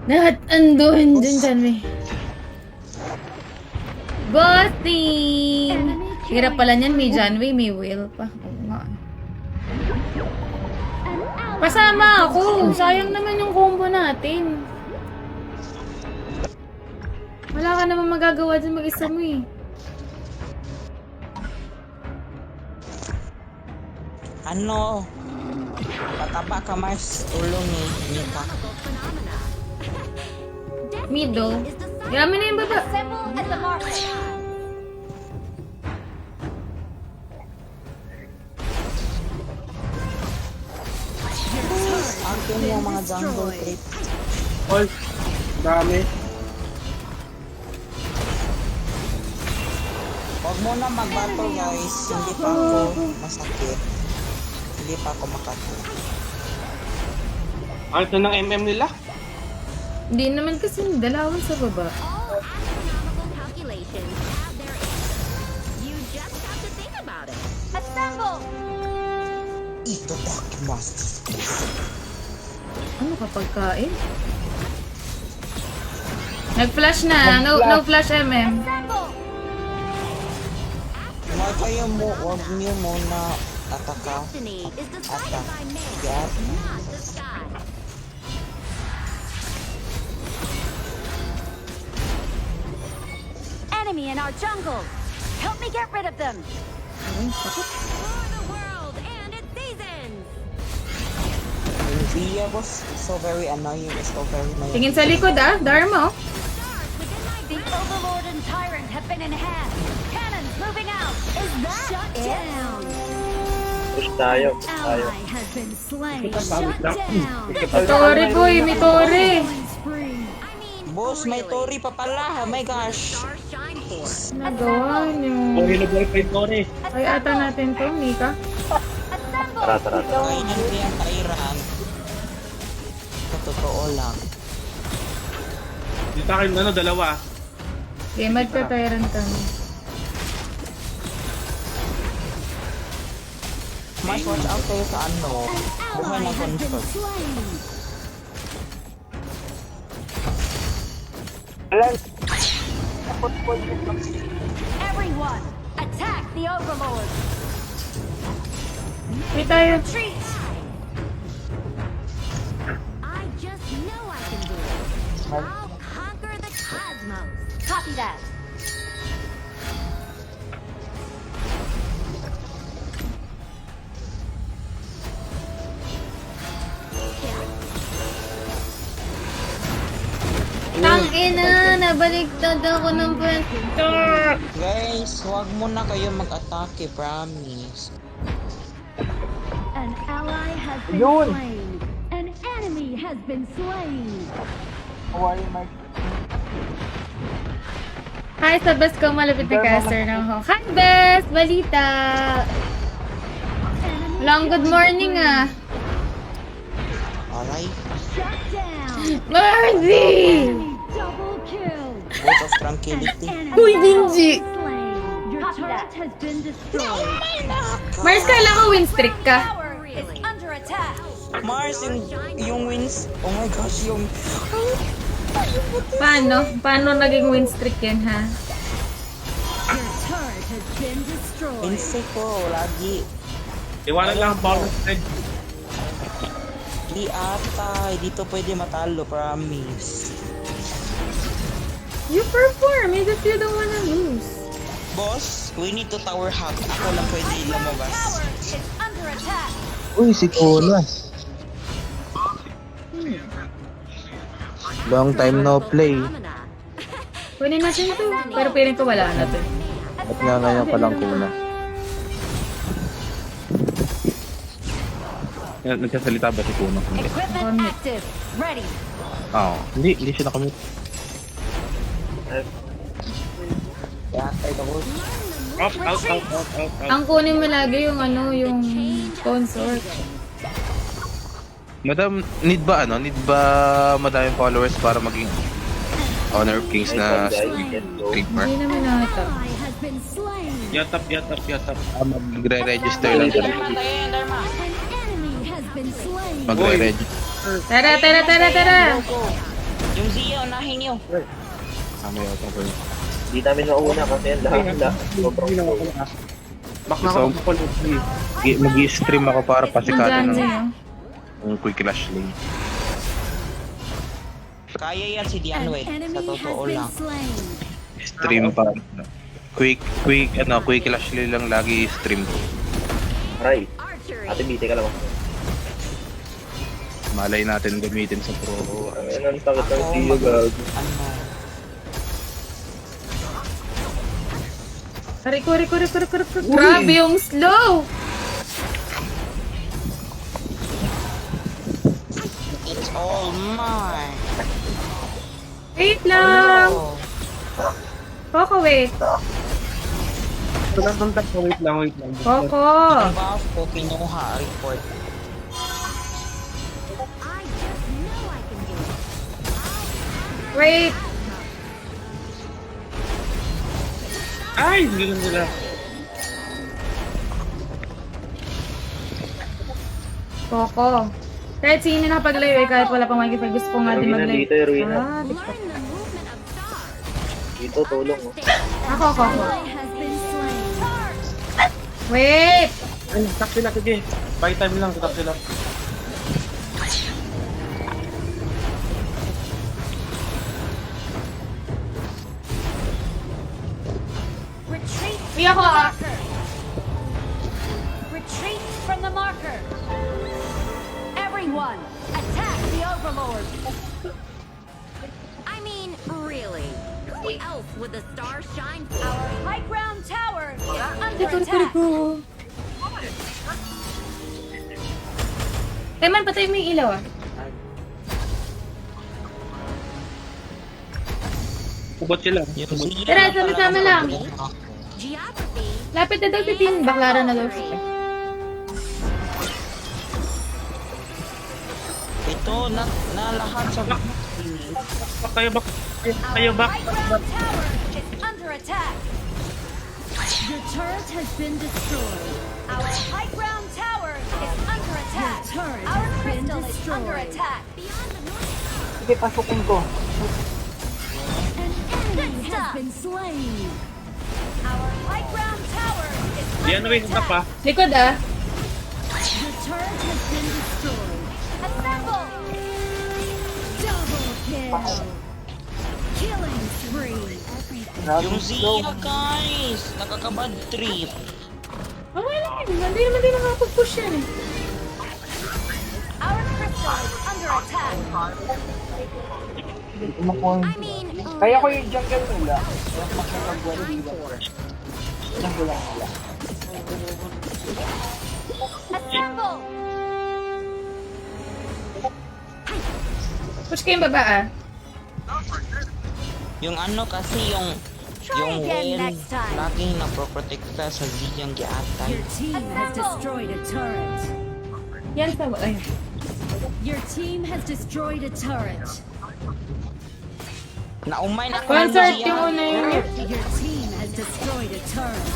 Lahat andun dun, Janway. Bossing! Hirap pala niyan, may Janway, may Will pa. Oo nga. Pasama ako! Sayang naman yung combo natin. Wala ka naman magagawa dyan mag-isa mo eh. Ano? Pataba ka, Mars. Tulong ni Nika. Middle. Yamin na yung baba. Akin yung mga jungle creep. Oy, dami. Huwag mo na mag-battle, guys. Hindi pa ako masakit. Hindi pa ako makati. Ano ito ng MM nila? Hindi naman kasi dalawan sa baba. All astronomical calculations have their answer. You just have to think about it. Assemble! Ito Dark Masters. Ano kapag kain? Nag-flash na. No flash MM. Assemble! Huwag kayo mo, huwag niyo muna ataka. Destiny is decided Attack. by man, Yeah. not the sky. Enemy in our jungle! Help me get rid of them! For the world and its seasons! Via was so very annoying. It's so very annoying. Tingin sa likod ah. Dharma. Stars within my The Overlord and Tyrant have been enhanced! Cannons moving out! Is that Shut down! Push tayo, push tayo. Ally has been slain! Shut down! Tori ko eh. May Tori. Boss, may Tori pa pala. Oh my gosh. Stars shine forth! Nagawa niyo. Tori na boy pa yung Tori. Ay ata natin to, Mika. Assemble! Tara, tara, tara. Kainan ko yung Tyrant. Sa totoo lang. Dito akin, ano, dalawa. Okay, magta-tyrant kami. Mas watch out kayo sa ano. Buhay na confirm. Everyone, attack the Overlord! May tayo. Retreat! I just know I can do it. I'll conquer the cosmos. Copy that. Tangina, nabaliktad ako ng pwento. Guys, huwag mo na kayo mag-atake, promise. An ally has been slain. An enemy has been slain. Hi sa best ko malapit na caster ng Hong. Hi best! Balita! Long good morning ah. Alright? Shut down. Mercy! Double kill. Vote of tranquility. Uy, Ginji! Slain. Your turret has been destroyed. Mars, kala ko win streak ka. Tower is under attack. Mars, yung wins. Oh my gosh, yung... Paano? Paano naging win streak yan ha? Your turret has been destroyed. Wins ko, lagi. Iwanan lang ang power spread. Di ata, dito pwede matalo, promise. You perform, it's just you don't wanna lose. Boss, we need to tower hack. Ako lang pwede lumabas. Tower is under attack. Uy, si Kulas. Long time no play. Phenomena. Kunin natin ito. Pero feeling ko wala na to. At nga ngayon palang kuna. Nagsasalita ba si Kuno? Hindi. Equipment active. Ready. Oo. Hindi siya nakamute. Out. Ang kunin mo lagi yung ano, yung consort. Madam, need ba madaming followers para maging Honor of Kings na streamer? Hindi naman nata. Ally has been slain. Yatap. Magre-register lang sila. An enemy has been slain. Magre-register. Tara! Yung Zia, unahin niyo. Kami ako ko. Hindi namin mauna kasi ang lahat sobrang slow. Back na ako. Mag-i-stream ako para pasikatin Janway, ng yung quick clash lane. Kaya yan si Dianway. Sa Enemy has totoo been lang. slain. Stream pa. Quick clash lane lang lagi i-stream ko. Aray, Archery. ate Bite ka lang. Malay natin gamitin sa pro. Ang sakit ng siyo, gag. Ano? Riko. Grabe yung slow! It's all mine. Wait lang! Oh. Coco, wait. Wait lang. Coco! Buff ko kinuha. Report. I just know I can do it. Wait! Ay! Ganun sila. Coco. Kahit sino nakapaglayo eh, kahit wala pang makikipag gusto ko nga din Ruina maglayo. dito, Ruina. Ah, Learn the movement of stars. Dito, tulong. Oh. ako, Coco. Ally has been slain. Wait! Ay, stop sila. Sige. Buy time lang. Stop sila. Retreat Uy, ako ah. Retreat from the marker. Everyone, attack the Overlord. I mean, really. Who else would the stars shine for? Our high ground tower is under attack. Teman, patay mo yung ilaw ah. Ubot sila. Yung Zia. Tara, sama-sama lang. Geography. Lapit na daw si Tin. Baklara na daw siya. Ito, na lahat sa... Kayo back. Our high ground tower is under attack. Your turret has been destroyed. Our high ground tower is under attack. Your turret Our has been crystal is under destroyed. attack. Beyond the north. Sige, pasukin ko. An enemy has been slain. Our high ground tower is Diyan under wait na attack. pa. Likod ah. Your turret has been destroyed. Assemble. Double kill. Killing spree. Yung Zia, guys. Nakakabad trip. Okay lang yun. Hindi naman din nakapag-push yan eh. Our crystal is under attack. I mean, Kaya ko yung jungle nila. assemble. Push kayong baba ah. Yung ano kasi yung again Wen next time. laging naproprotekta sa Ziyang giatan. Your team has destroyed a turret. Yan sa... Ay. Your team has destroyed a turret. Naumay na Concert yung una yun. Your team has destroyed a turret.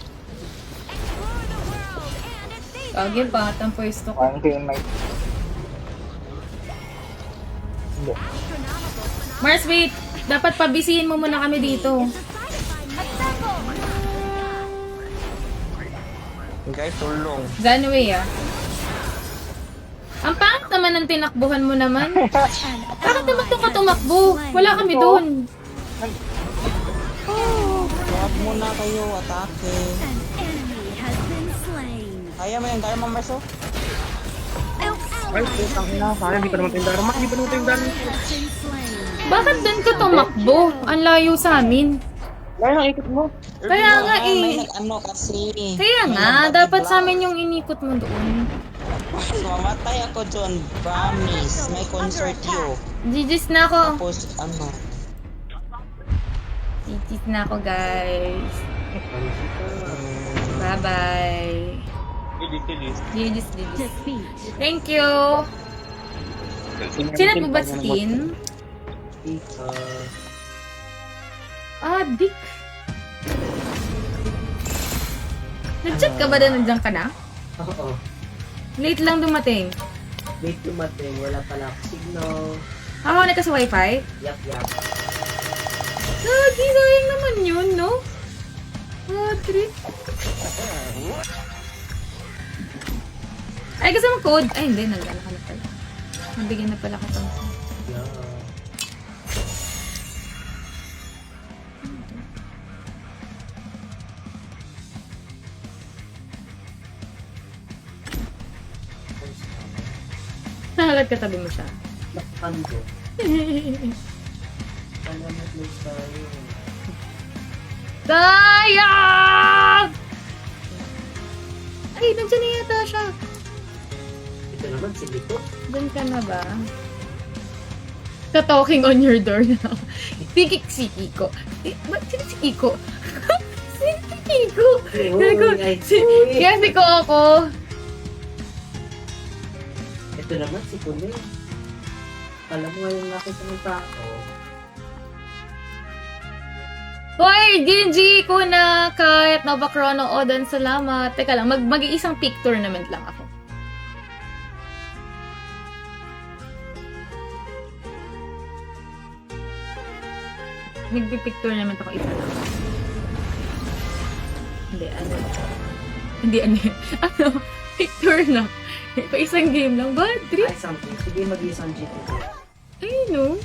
Explore the world and its seasons. Kagi pa, ang pwesto ko. Astronomical Mars, wait. Dapat pabisihin mo muna kami dito. assemble. Guys, tulong. Zanway ah. Ang pangit naman ng tinakbuhan mo naman. Bakit naman ito ka tumakbo? Wala kami doon. Huwag muna kayo, atake. An enemy has been slain. Kaya mo yan, kaya mo, Marso? Ay, putang ina. Sayang, di pa naman tayong dharma. Di pa naman tayong dharma. Has been slain. Bakit doon ka tumakbo? Ang layo sa amin. Kaya ang ikot mo. Kaya nga May eh. nag-ano kasi. Kaya nga, dapat sa amin yung inikot mo doon. Mamatay ako dyan, promise. May concert you. GG's na ako. Tapos, ano, GG's na ako, guys. Bye-bye. GG's. Defeat. Thank you. Sino po ba skin? Ah, Dick. Nag-chat ka ba na nandiyan ka na? Oo. Late lang dumating. Late dumating, wala pala ako signal. Ako ka sa wifi? Yap. Lagi, sayang naman yun, no? Trip. Ay, gusto mo code? Ay, hindi. Nag-ano ka na pala. Nabigyan na pala kita. Yeah. Nakalat ka tabi mo siya. Nakakando. Alam mo, close tayo. Sayang! Ay, nandiyan na yata siya. Ito naman, si Lito. Diyan ka na ba? Ka-talking on your door now. Si Kiko. Ba't sino si Kiko? Sino si Kiko? Kaya si Coco. Ito naman, si Kunin. Alam mo, yung nakita ng tao. Hoy, Ginji, Kuna, Kat, Nova Chrono, Odan, salamat. Teka lang, mag-iisang pick tournament lang ako. Nagpipick tournament ako isa lang. Hindi, ano picture lang. Isang game lang. Bad trip. Ay, something. Sige, mag-isang GT. Ay, no?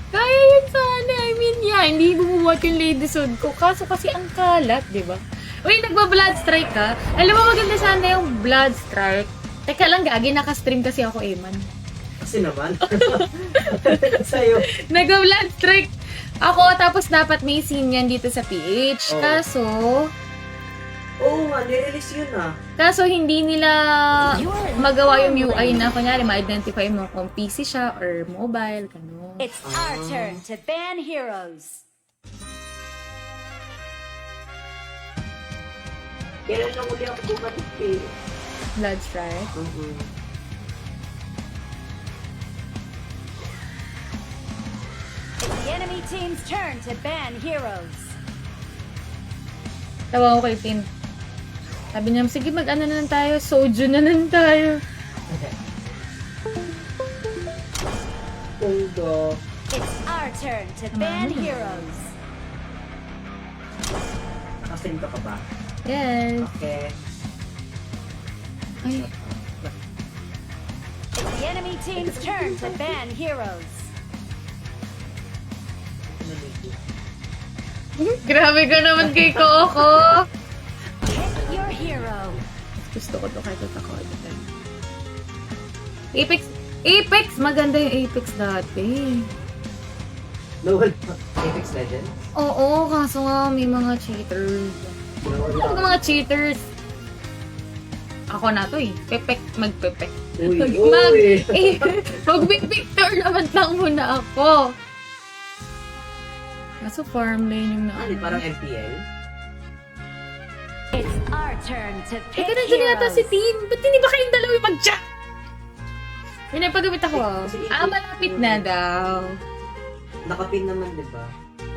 Kaya yun sana. I mean, hindi bumubuhat yung Ladieshood ko. Kaso kasi ang kalat, di ba? Uy, nagba-blood strike ka. Alam mo, maganda sana yung blood strike. Teka lang, gagi, naka-stream kasi ako, Eman. Kasi naman. Sa'yo. Nagba-blood strike ako, tapos dapat may scene yan dito sa PH. Oh. Kaso, Oo nga, nirelease yun ah. kaso hindi nila magawa yung UI na, kunyari, ma-identify mo kung PC siya or mobile, gano'n. It's our turn to ban heroes. Kailan lang uli ako bumalik eh. Blood strike. It's the enemy team's turn to ban heroes. Tawa ko kay Tin. Sabi niya, sige mag-ano na lang tayo, soju na lang tayo. Pungo. It's our turn to ban heroes. Nakasinto ka ba? Yes. Okay. Ay, It's the enemy team's turn to ban heroes. grabe ka naman kay Coco. Pick your hero. Gusto ko to kahit ako. Apex! Maganda yung Apex dati. Lowell Apex Legends? Oo, kaso nga may mga cheaters. Ano mga cheaters? Ako na to eh. Pepek, magpepek. Uy! Mag-pick tournament lang muna ako. Kaso farm lane yung Ano, parang MPL? It's our turn to pick Ito nandiyan yata heroes. si Tin. Ba't hindi ba kayong dalawa yung mag-chat? May napagamit ako. Malapit na daw. Nakapin naman, di ba?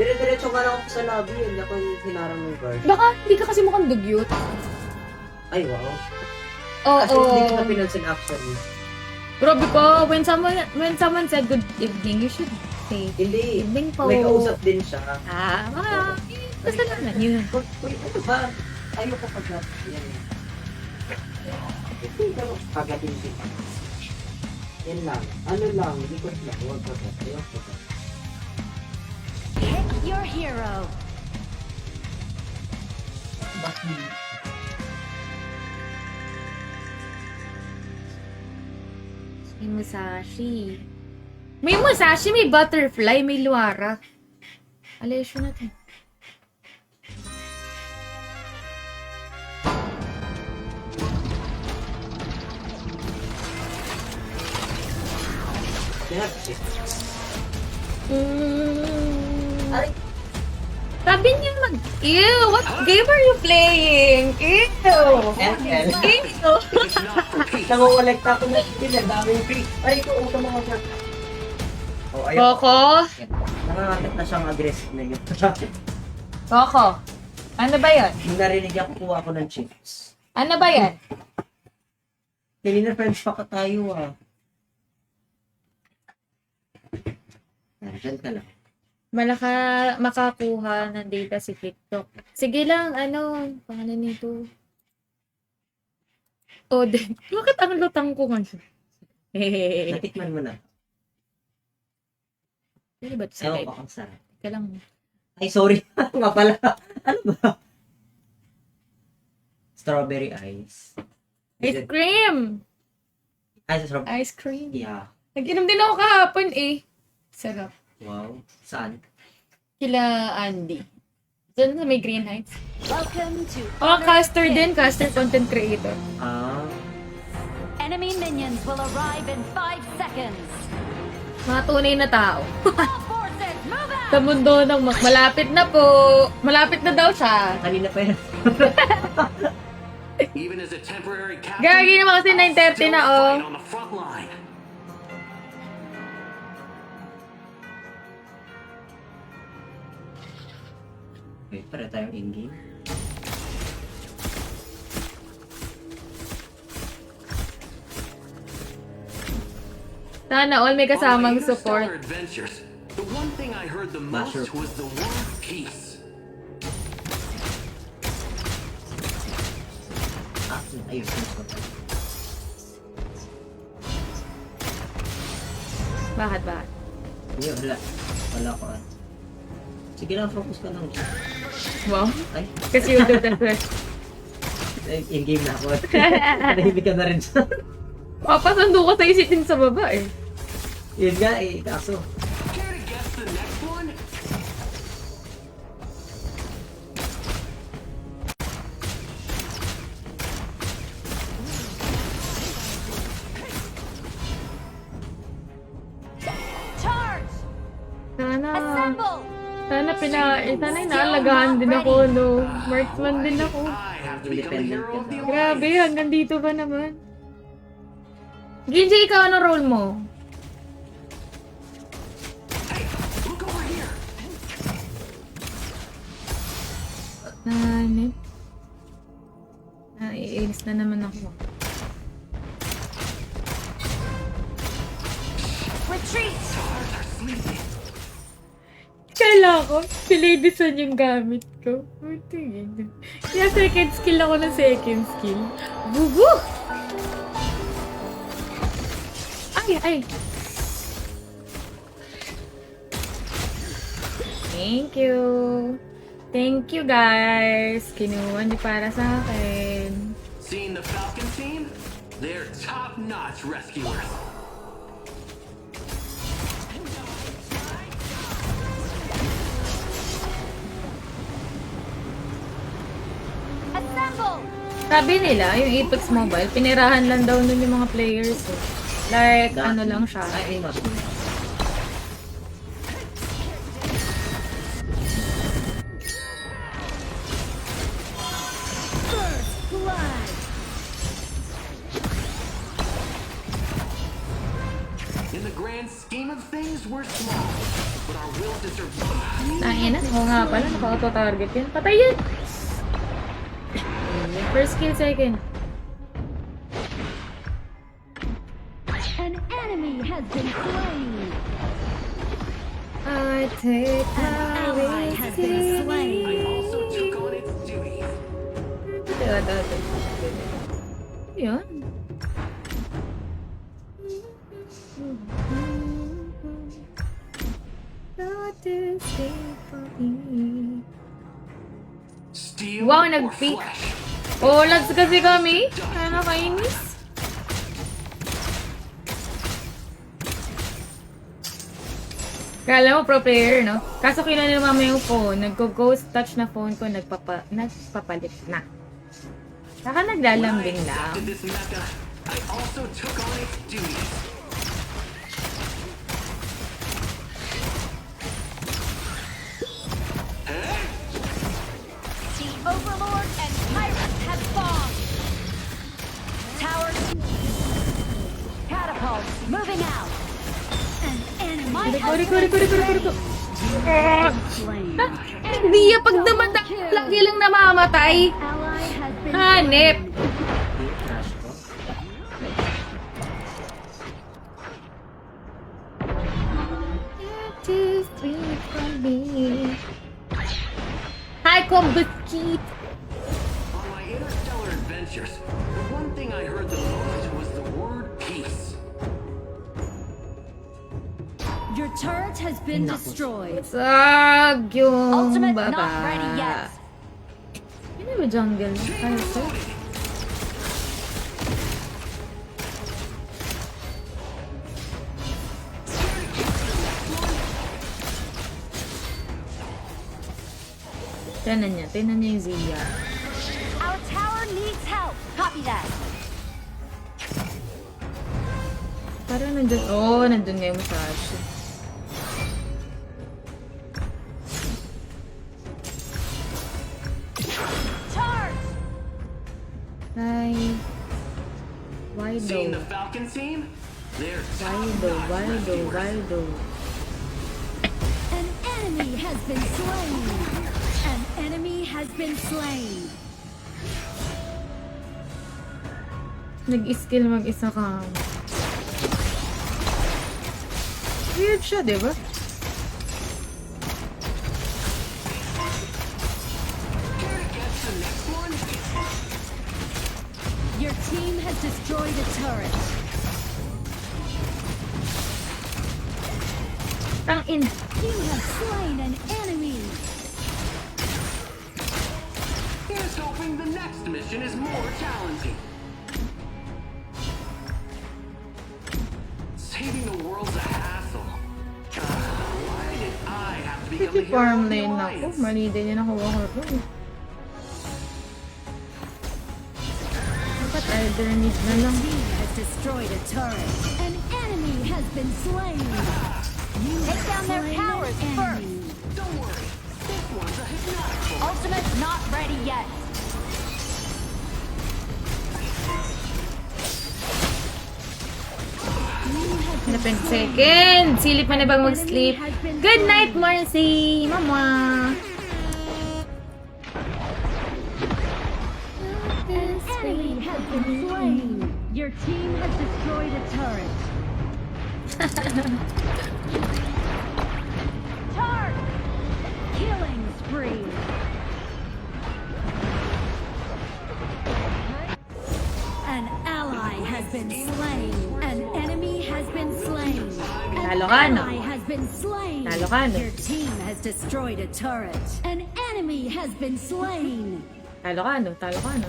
Dire-diretso nga lang ako sa lobby, hindi ako hinarang ng guard. Baka hindi ka kasi mukhang dugyot. Ay, wow. Oo. Kasi hindi ko na pinansin actually. Grabe ko. When someone said good evening, you should say Hindi. evening po. May kausap din siya. Kasalanan yun. Uy, ano ba? Ayoko pag yan. Hindi ka pagating din. Yan lang. Ano lang, likod lang. Huwag ka ba? Ayoko ba? Pick your hero. May Musashi. May Musashi, may Butterfly, may Luara. Alesyo natin. Pinag-shit. Ay. Sabi niya Ew! What game are you playing? Ew! ML. Ew! Nangungolekta ko na skin. Ang daming free. Ay, ito. Uto mga siya. Oh, ayun. Coco? Nangangatit na siyang aggressive na yun. Coco? Ano ba yan? Nung narinig ako, kuha ako ng chips. Ano ba yan? Kanina friends pa ka tayo Diyan ka lang. Makakuha ng data si TikTok. Sige lang, pangalan nito. Oden. Bakit ang lutang ko ngayon? Hehehe. Natikman mo na. Ano ba ito sa Ewan live? ko kung sarap. Teka lang. Ay, sorry. Nga pala. Ano ba? Strawberry ice. Ice cream! Ice strawberry. Ice cream. Yeah. Nag-inom din ako kahapon eh. Sarap. Wow. Saan? Kila Andy. Doon sa may Green Heights. Welcome to Oh, caster din. Caster content creator. Ah. Enemy minions will arrive in 5 seconds. Mga tunay na tao. All forces, move out! Sa mundo ng malapit na po. Malapit na daw siya. Kanina pa yan. Even as a temporary captain, Gagi naman kasi 9:30 na oh. on the front line. Wait, para tayong in-game. Sana all may kasamang On my support. interstellar adventures, the one thing I heard the most Master. was the word peace. Ayos na ito. Bakit? Hindi, wala. Wala ko Sige lang, focus ka lang. Wow. Ay, Kasi you do that first. in-game na ako. Nahibig ka na rin sa... Papasundo ko sa isitin sa baba eh. Yun nga kaso. Care to guess the next one? Charge! Sana Assemble! sana inaalagahan din ako, no. Marksman din ako. I have to become a hero of the Grabe, hanggang dito ba naman? Ginji, ikaw ano role mo? Hey, look over here. Nanit. Naiinis na naman ako. Retreat! Kala ko, si Lady Sun yung gamit ko. Kaya second skill ako ng second skill. Bubu! Ay! Thank you! Thank you guys! Kinuha niyo para sa akin. Seeing the Falcon team? They're top-notch rescuers. Assemble! Sabi nila, yung Apex Mobile, pinirahan lang daw nun yung mga players. Eh. Like, ano lang siya. Ay, mas. Blood. In the grand scheme of things, we're small, but our will to survive. Tangina, oo nga pala, naka-auto-target yun. Patay yun! First kill, second. An enemy has been slain. I take Ally has been slain. I also took on its duties. Yan. Steel Wow, or nag-peak. flesh. Oh, lads kasi kami. Nakakainis. Kala mo pro player, no? Kaso kinuha nila mama yung phone. Nagko-ghost touch na phone ko. Nagpapalit na. Saka When I naglalambing lang. accepted this mecha, I also took on its duties. The Overlord and Pirates have spawned! Towers... Catapults moving out! An enemy My Riko. slain. Hindi yan pag naman lagi lang namamatay. Ally has been Hanep. Crash ko. Hi, Combat-Kit. On my interstellar adventures, the one thing I heard the most was the word peace. Your turret has been destroyed. Sag yung Ultimate baba. not ready yet. Ano ba jungle? Ay, sir. Tinan niya yung Zia. Our tower needs help. Copy that. Parang nandun, nandun nga yung Musashi. Charge! Ay, why Seen the though? Falcon scene? They're Why though? An enemy has been slain. An enemy has been slain. Nag-skill mag-isa ka. Weird siya, di ba? Your team has destroyed a turret. Tang in. You have slain an enemy. Here's hoping the next mission is more challenging. Saving the world's a hassle. Why did I have to become the Pity hero farm of the lane ako. alliance? Mali din yung nakuha ko rin. Dapat alternate na lang. Team has destroyed a turret. An enemy has been slain. You take down their powers first. Don't worry, this one's a hypnotic. Ultimate's not ready yet. Hanapin ko second. Silip pa na bang mag-sleep? Good night, Marcy! Mama! An enemy has been slain. Your team has destroyed a turret. Charge! Killing spree. An ally has been slain. An enemy has been slain. An Talo ka, no? ally has been slain. Talo ka, no? Your team has destroyed a turret. An enemy has been slain. Talo ka, no? Talo ka, no?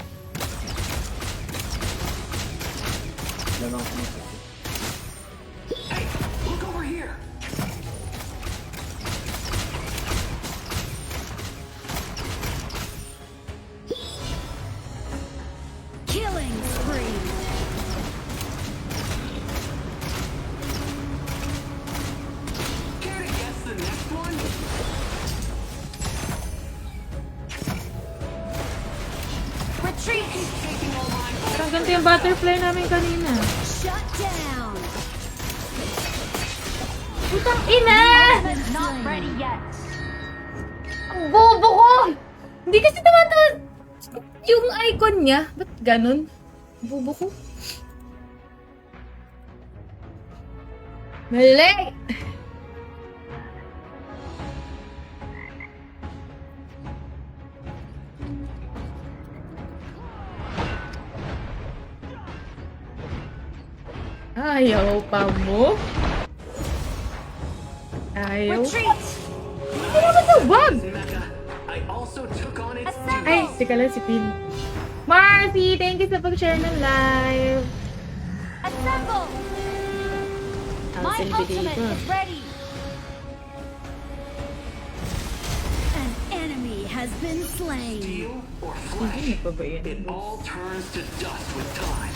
Hey, look over here. Killing spree. Care to guess the next one? Retreat. Taking all mine. Parang ganito yung butterfly namin kanina. Shut down. Putang ina! Ultimate's not ready yet. Ang bobo ko! Hindi kasi tumatawa yung icon niya. Ba't ganun? Bobo ko. Mali! Ayaw pa mo? Ayaw? Retreat. Hindi naman na wag! Mecha, I also took on its Ay, sika lang si Pin. Marcy, thank you sa pag-share ng live. Assemble. Ang My silbi ultimate dito. is ready. An enemy has been slain. steel or Hindi flesh. pa ba yan? It all turns to dust with time.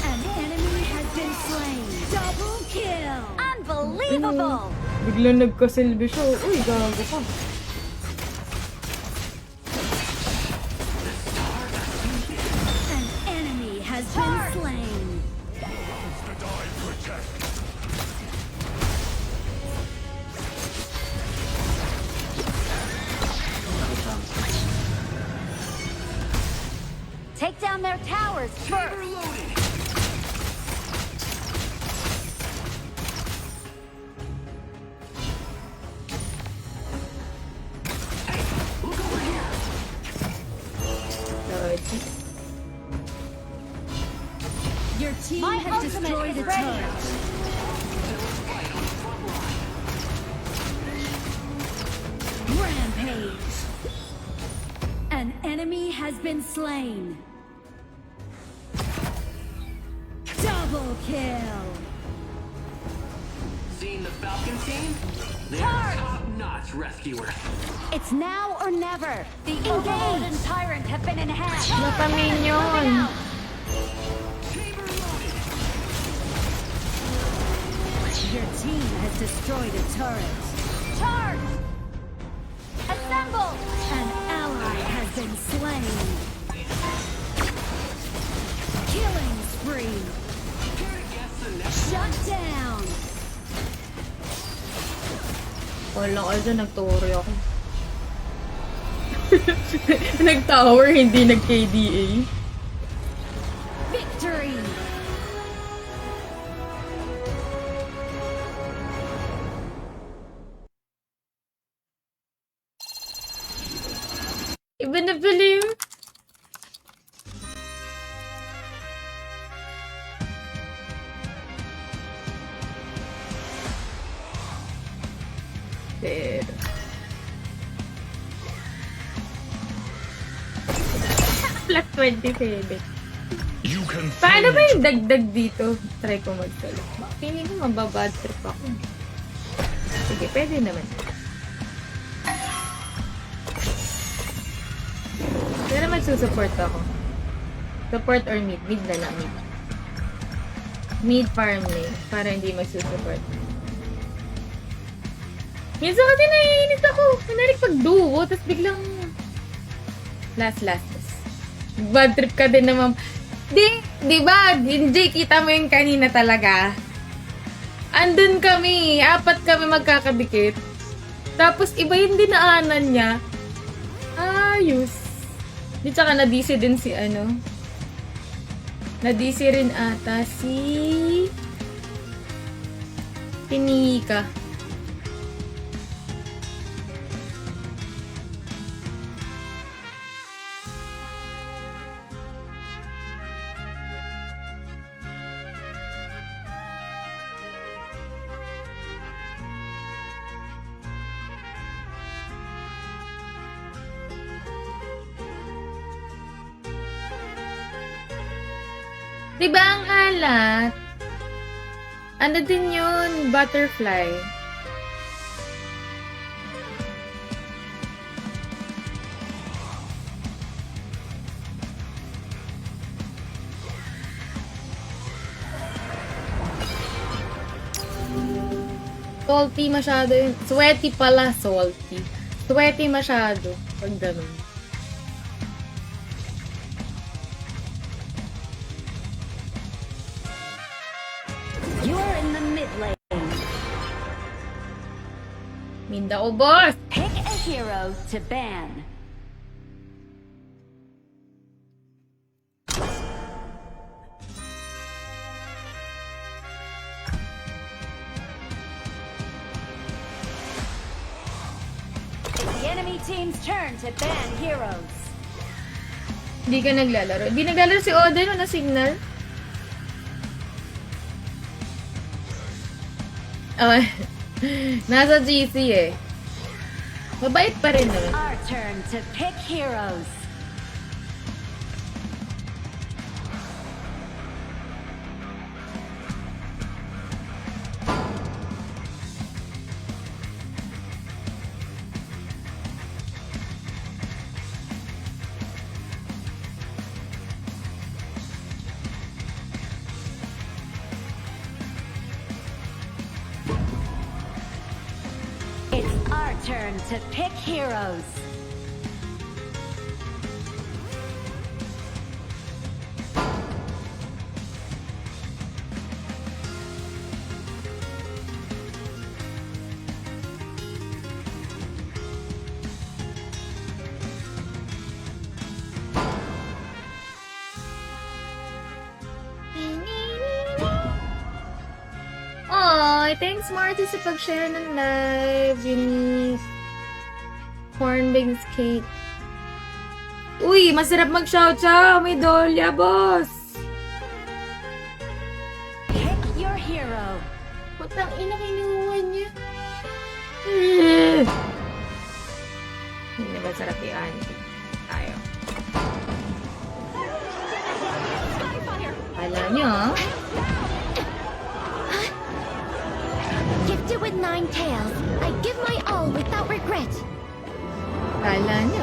An enemy has been slain. Double kill. Unbelievable. Biglang nagkasilbi siya. Uy, gago ka. An enemy has been slain. down their towers first. Your team My has ultimate destroyed is a ready. turret. Rampage. An enemy has been slain. Double kill. Seen the Falcon team? They're Charge! top-notch rescuers. It's now or never. The Overlord and Tyrant have been enhanced. Mapaminion. Your team has destroyed a turret. Charge! Assemble! An ally has been slain. Killing spree. Shut down. Wala ka dyan, nag-tory ako. Nag-tower, hindi nag-KDA. Victory. Iba na pala yun. Pero... Plus 27. Paano ba yung dagdag dito? Try ko magsalot. Feeling ko mababad trip ako. Sige, pwede naman. Pero magsusupport ako. Support or mid? Mid na lang, mid. Mid farm lane. Para hindi magsusupport. Minsan kasi naiinit ako. Kunwari pag duo, tapos biglang... Last. Bad trip ka din naman. Di ba? Hindi, kita mo yung kanina talaga. Andun kami. 4 kami magkakadikit. Tapos iba yung dinaanan niya. Ayos. Di tsaka na-DC din si ano. Na-DC rin ata si... Pinika. Diba ang alat? Ano din yun? Butterfly. Salty masyado yun. Sweaty pala, salty. Sweaty masyado. Pag ganun. You're in the mid lane. Minda ko, boss! Pick a hero to ban. It's the enemy team's turn to ban heroes. Hindi ka naglalaro. Hindi naglalaro si Oden o na signal? Oh, nasa GC eh. Mabait pa rin naman. Our turn to pick heroes. It's our turn to pick heroes. Ay, thanks Marty sa pag-share ng live. Yun corn beans cake. Uy, masarap mag-chow-chow. May dolya, boss. Pick your hero. Putang ina, kinuha niya. Hindi na ba sarap yung auntie? Tayo. Kala niyo, ah? Gifted with 9 tails, I give my all without regret. Kala niyo.